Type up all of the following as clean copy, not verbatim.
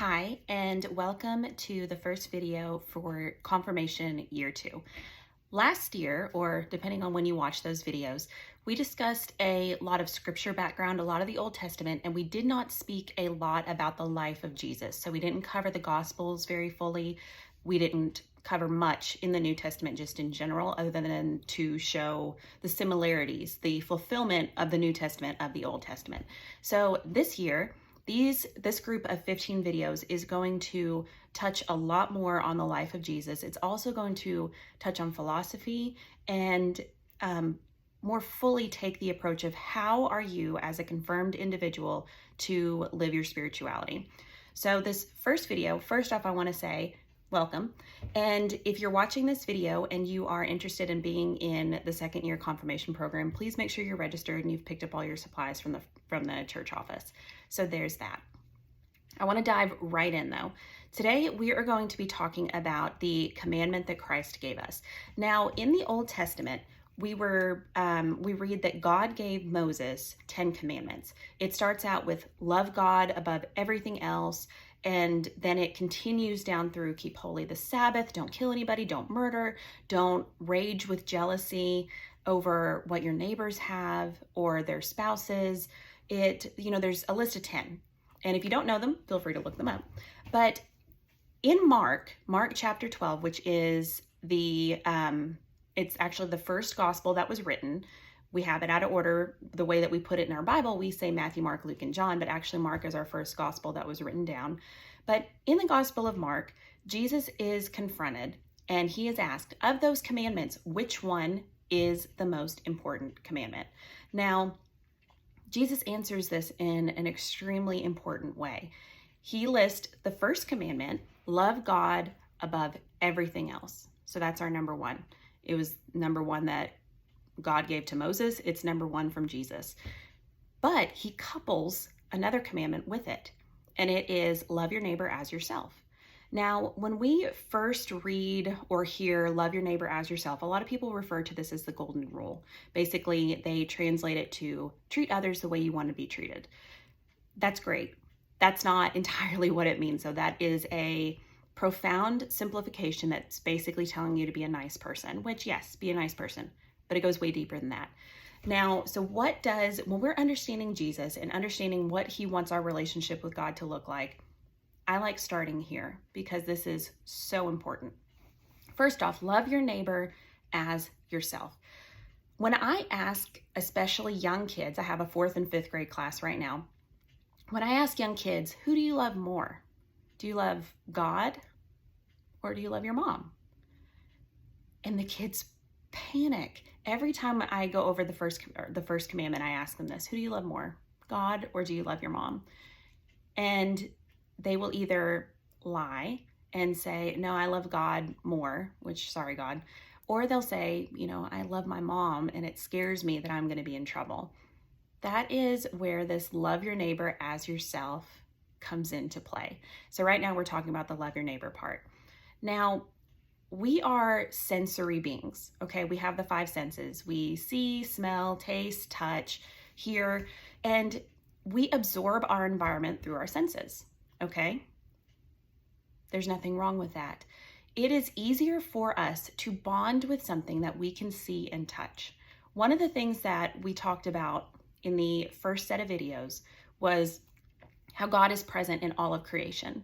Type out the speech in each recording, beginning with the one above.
Hi, and welcome to the first video for Confirmation Year 2. Last year, or depending on when you watch those videos, we discussed a lot of scripture background, a lot of the Old Testament, and we did not speak a lot about the life of Jesus. So we didn't cover the Gospels very fully. We didn't cover much in the New Testament just in general, other than to show the similarities, the fulfillment of the New Testament of the Old Testament. So this year, this group of 15 videos is going to touch a lot more on the life of Jesus. It's also going to touch on philosophy and more fully take the approach of how are you as a confirmed individual to live your spirituality. So this first video, first off, I want to say welcome. And if you're watching this video and you are interested in being in the second year confirmation program, please make sure you're registered and you've picked up all your supplies from the church office. So there's that. I want to dive right in though. Today we are going to be talking about the commandment that Christ gave us. Now in the Old Testament, we read that God gave Moses 10 commandments. It starts out with love God above everything else, and then it continues down through keep holy the Sabbath, don't kill anybody, don't murder, don't rage with jealousy over what your neighbors have or their spouses. There's a list of 10. And if you don't know them, feel free to look them up. But in Mark chapter 12, which is it's actually the first gospel that was written. We have it out of order. The way that we put it in our Bible, we say Matthew, Mark, Luke, and John, but actually Mark is our first gospel that was written down. But in the Gospel of Mark, Jesus is confronted and he is asked, of those commandments, which one is the most important commandment? Now, Jesus answers this in an extremely important way. He lists the first commandment, love God above everything else. So that's our number one. It was number one that God gave to Moses. It's number one from Jesus. But he couples another commandment with it, and it is love your neighbor as yourself. Now, when we first read or hear love your neighbor as yourself, a lot of people refer to this as the golden rule. Basically, they translate it to treat others the way you want to be treated. That's great. That's not entirely what it means. So that is a profound simplification that's basically telling you to be a nice person, which yes, be a nice person, but it goes way deeper than that. Now, so when we're understanding Jesus and understanding what he wants our relationship with God to look like, I like starting here because this is so important. First off, love your neighbor as yourself. When I ask, especially young kids, I have a 4th and 5th grade class right now. When I ask young kids, who do you love more? Do you love God or do you love your mom? And the kids panic. Every time I go over the first commandment, I ask them this: who do you love more, God or do you love your mom? And they will either lie and say, no, I love God more, which, sorry, God. Or they'll say, I love my mom and it scares me that I'm going to be in trouble. That is where this love your neighbor as yourself comes into play. So right now we're talking about the love your neighbor part. Now, we are sensory beings, okay? We have the 5 senses. We see, smell, taste, touch, hear, and we absorb our environment through our senses, okay? There's nothing wrong with that. It is easier for us to bond with something that we can see and touch. One of the things that we talked about in the first set of videos was how God is present in all of creation.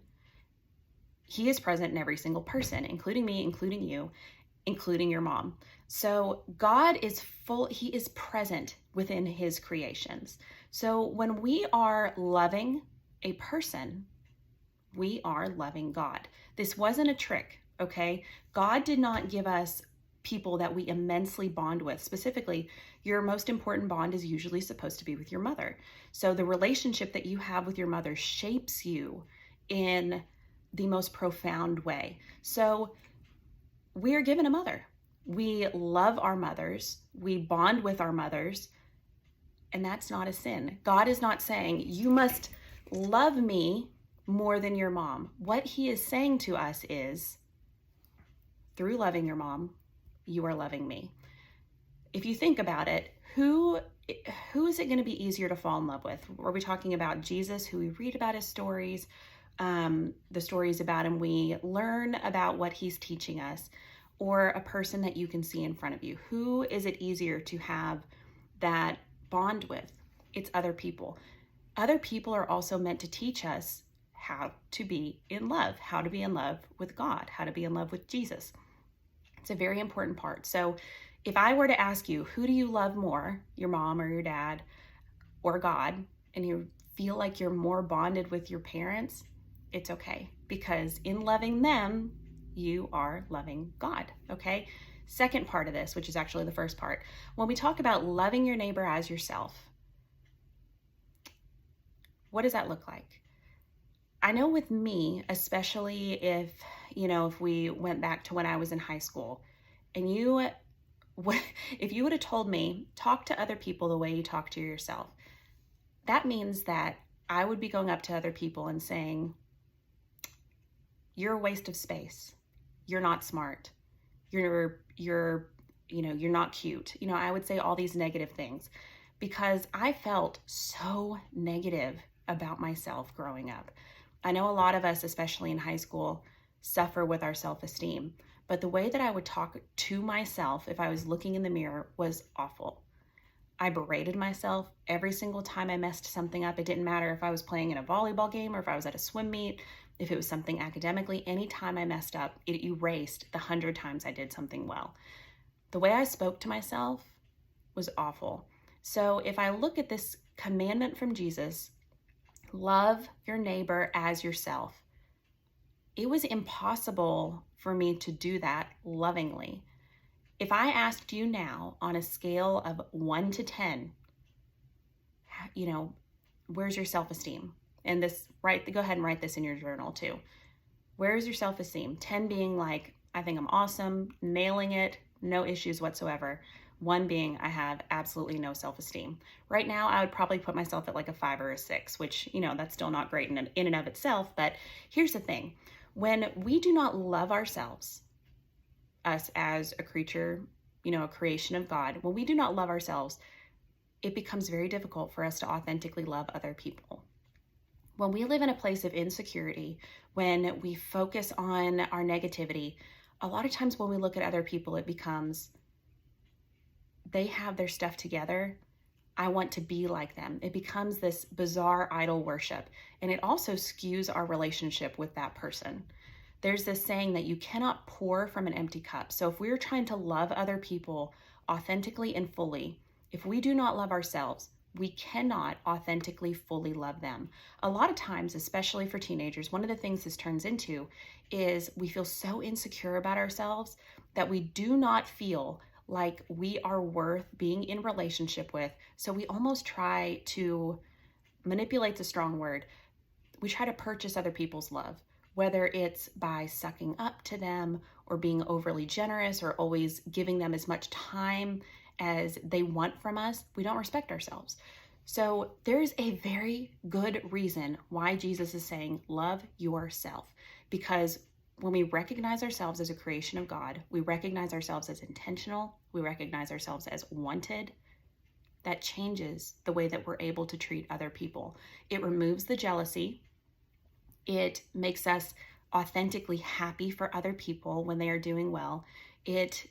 He is present in every single person, including me, including you, including your mom. So God is he is present within his creations. So when we are loving a person, we are loving God. This wasn't a trick, okay? God did not give us people that we immensely bond with. Specifically, your most important bond is usually supposed to be with your mother. So the relationship that you have with your mother shapes you in the most profound way. So we are given a mother. We love our mothers. We bond with our mothers. And that's not a sin. God is not saying you must love me more than your mom. What he is saying to us is, through loving your mom, you are loving me. If you think about it, who is it going to be easier to fall in love with? Are we talking about Jesus, who we read about his stories, the stories about him, we learn about what he's teaching us, or a person that you can see in front of you. Who is it easier to have that bond with? It's other people. Other people are also meant to teach us how to be in love, how to be in love with God, how to be in love with Jesus. It's a very important part. So if I were to ask you, who do you love more, your mom or your dad or God, and you feel like you're more bonded with your parents, it's okay, because in loving them, you are loving God, okay? Second part of this, which is actually the first part, when we talk about loving your neighbor as yourself, what does that look like? I know with me, especially if we went back to when I was in high school, and if you would have told me, talk to other people the way you talk to yourself, that means that I would be going up to other people and saying, you're a waste of space. You're not smart. You're not cute. I would say all these negative things because I felt so negative about myself growing up. I know a lot of us, especially in high school, suffer with our self-esteem, but the way that I would talk to myself if I was looking in the mirror was awful. I berated myself every single time I messed something up. It didn't matter if I was playing in a volleyball game or if I was at a swim meet, if it was something academically. Anytime I messed up, it erased the 100 times I did something well. The way I spoke to myself was awful. So if I look at this commandment from Jesus, love your neighbor as yourself, it was impossible for me to do that lovingly. If I asked you now on a scale of 1 to 10, where's your self-esteem? And go ahead and write this in your journal too. Where's your self-esteem? 10 being like, I think I'm awesome, nailing it, no issues whatsoever. 1 being, I have absolutely no self-esteem. Right now, I would probably put myself at like a 5 or a 6, which, that's still not great in and of itself. But here's the thing. When we do not love ourselves, us as a creature, a creation of God, when we do not love ourselves, it becomes very difficult for us to authentically love other people. When we live in a place of insecurity, when we focus on our negativity, a lot of times when we look at other people, it becomes, they have their stuff together, I want to be like them. It becomes this bizarre idol worship, and it also skews our relationship with that person. There's this saying that you cannot pour from an empty cup. So if we're trying to love other people authentically and fully, if we do not love ourselves, we cannot authentically fully love them. A lot of times, especially for teenagers, one of the things this turns into is we feel so insecure about ourselves that we do not feel like we are worth being in relationship with. So we almost try to, manipulate's a strong word, we try to purchase other people's love, whether it's by sucking up to them or being overly generous or always giving them as much time as they want from us. We don't respect ourselves. So there's a very good reason why Jesus is saying, love yourself. Because when we recognize ourselves as a creation of God, we recognize ourselves as intentional, we recognize ourselves as wanted, that changes the way that we're able to treat other people. It removes the jealousy. It makes us authentically happy for other people when they are doing well. It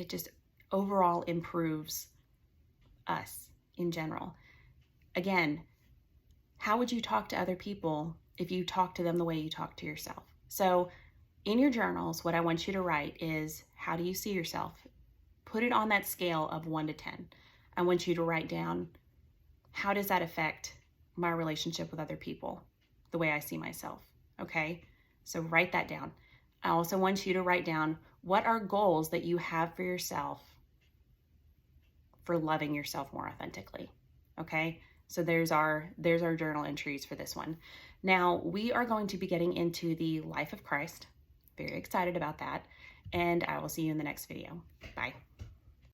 just overall improves us in general. Again, how would you talk to other people if you talk to them the way you talk to yourself? So in your journals, what I want you to write is, how do you see yourself? Put it on that scale of 1 to 10. I want you to write down, how does that affect my relationship with other people, the way I see myself, okay? So write that down. I also want you to write down, what are goals that you have for yourself for loving yourself more authentically, okay? So there's our journal entries for this one. Now, we are going to be getting into the life of Christ. Very excited about that. And I will see you in the next video. Bye.